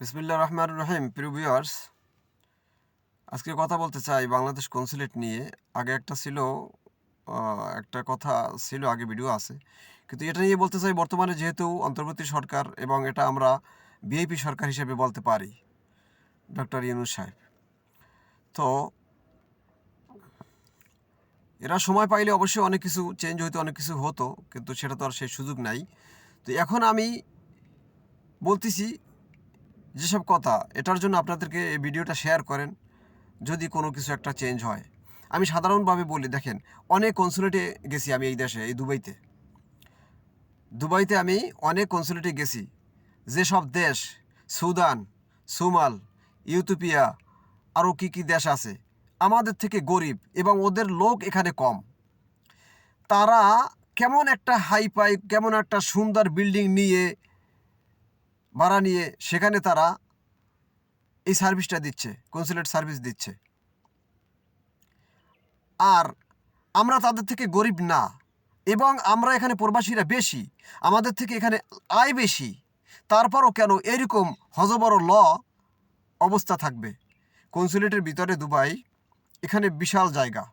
বিসমিল্লাহির রহমানির রহিম। প্রিয় ভিউয়ার্স, আজকে কথা বলতে চাই বাংলাদেশ কনসুলেট নিয়ে। আগে একটা কথা ছিল, আগে ভিডিও আছে, কিন্তু এটা নিয়ে বলতে চাই বর্তমানে যেহেতু অন্তর্বর্তী সরকার এবং এটা আমরা ভিআইপি সরকার হিসেবে বলতে পারি, ডক্টর ইউনূস সাহেব। তো এরা সময় পাইলে অবশ্যই অনেক কিছু চেঞ্জ হইতো, অনেক কিছু হতো, কিন্তু সেটা তো আর সেই সুযোগ নাই। তো এখন আমি বলতেছি যেসব কথা, এটার জন্য আপনাদেরকে এই ভিডিওটা শেয়ার করেন যদি কোনো কিছু একটা চেঞ্জ হয়। আমি সাধারণভাবে বলি, দেখেন, অনেক কনসুলেটে গেছি আমি এই দেশে, এই দুবাইতে আমি অনেক কনসুলেটে গেছি। যেসব দেশ, সুদান, সুমাল, ইউথোপিয়া, আরও কী দেশ আছে আমাদের থেকে গরিব এবং ওদের লোক এখানে কম, তারা কেমন একটা হাইফাই, কেমন একটা সুন্দর বিল্ডিং নিয়ে, ভাড়া নিয়ে সেখানে তারা এই সার্ভিসটা দিচ্ছে, কনসুলেট সার্ভিস দিচ্ছে। আর আমরা তাদের থেকে গরিব না, এবং আমরা এখানে প্রবাসীরা বেশি, আমাদের থেকে এখানে আয় বেশি, তারপরও কেন এরকম হযবর অবস্থা থাকবে? কনসুলেটের ভিতরে দুবাই, এখানে বিশাল জায়গা।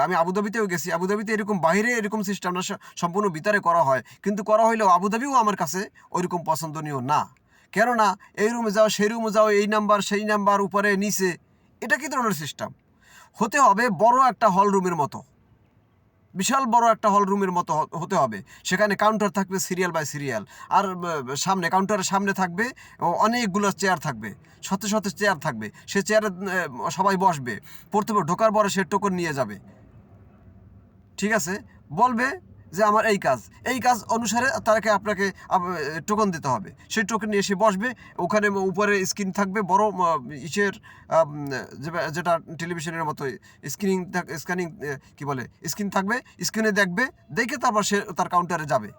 আমি আবুধাবিতেও গেছি, আবুধাবিতে এরকম বাইরে এরকম সিস্টেম না, সম্পূর্ণ ভিতরে করা হয়, কিন্তু করা হইলেও আবুধাবিও আমার কাছে ওইরকম পছন্দনীয় না। কেননা এই রুমে যাও, সেই রুমে যাও, এই নাম্বার সেই নাম্বার, উপরে নিচে, এটা কী ধরনের সিস্টেম? হতে হবে বড় একটা হল রুমের মতো, বিশাল বড় একটা হল রুমের মতো হতে হবে। সেখানে কাউন্টার থাকবে সিরিয়াল বাই সিরিয়াল, আর সামনে কাউন্টারের সামনে থাকবে অনেকগুলো চেয়ার থাকবে, শত শত চেয়ার থাকবে। সে চেয়ারে সবাই বসবে, প্রথমে ঢোকার পরে সে টোকন নিয়ে যাবে, ঠিক আছে, বলবে যে আমার এই কাজ অনুসারে আপনাকে টোকন দিতে হবে। সেই টোকন নিয়ে এসে বসবে, ওখানে উপরে স্ক্রিন থাকবে বড় ইসের, যেটা টেলিভিশনের মতো স্ক্যানিং কি বলে, স্ক্রিন থাকবে, স্ক্রিনে দেখে তারপর সে তার কাউন্টারে যাবে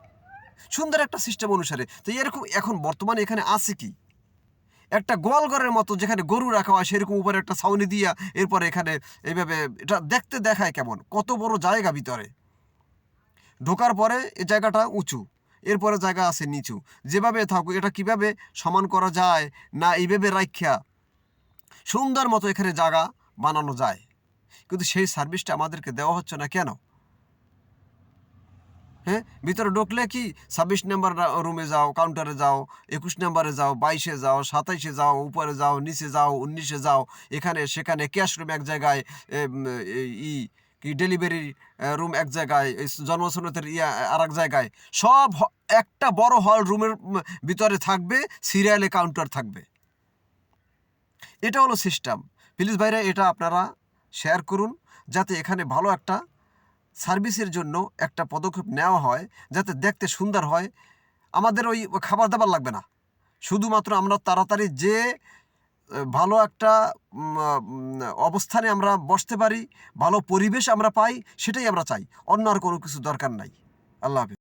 সুন্দর একটা সিস্টেম অনুসারে। তো এরকম এখন বর্তমানে এখানে আছে কি? একটা গোয়ালঘরের মতো, যেখানে গরু রাখা হয় সেরকম উপরে একটা ছাউনি দিয়া, এরপরে এখানে এইভাবে এটা দেখতে দেখায় কেমন, কত বড় জায়গা ভিতরে। ঢোকার পরে এই জায়গাটা উঁচু, এরপরে জায়গা আছে নিচু। যেভাবে থাকুক, এটা কিভাবে সমান করা যায় না এইভাবে রাখা সুন্দর মতো এখানে জায়গা বানানো যায়, কিন্তু সেই সার্ভিসটা আমাদেরকে দেওয়া হচ্ছে না কেন? হ্যাঁ, ভিতরে ঢুকলে কি 26 নম্বর রুমে যাও, কাউন্টারে যাও, 21 নম্বরে যাও, 22-এ যাও, 27-এ যাও, উপরে যাও, নিচে যাও, 19-এ যাও, এখানে সেখানে, ক্যাশ রুম এক জায়গায়, কি ডেলিভারি রুম এক জায়গায়, জন্মসনদের আর এক জায়গায়, সব একটা বড় হল রুমের ভিতরে থাকবে, সিরিয়ালে কাউন্টার থাকবে। এটা হলো সিস্টেম। প্লিজ ভাইরা, এটা আপনারা শেয়ার করুন, যাতে এখানে ভালো একটা সার্ভিসের জন্য একটা পদক্ষেপ নেওয়া হয়, যাতে দেখতে সুন্দর হয়। আমাদের ওই খাবার দাবার লাগবে না, শুধুমাত্র আমরা তাড়াতাড়ি যে ভালো একটা অবস্থানে আমরা বসতে পারি, ভালো পরিবেশ আমরা পাই, সেটাই আমরা চাই। অন্য আর কোনো কিছু দরকার নাই। আল্লাহ হাফেজ।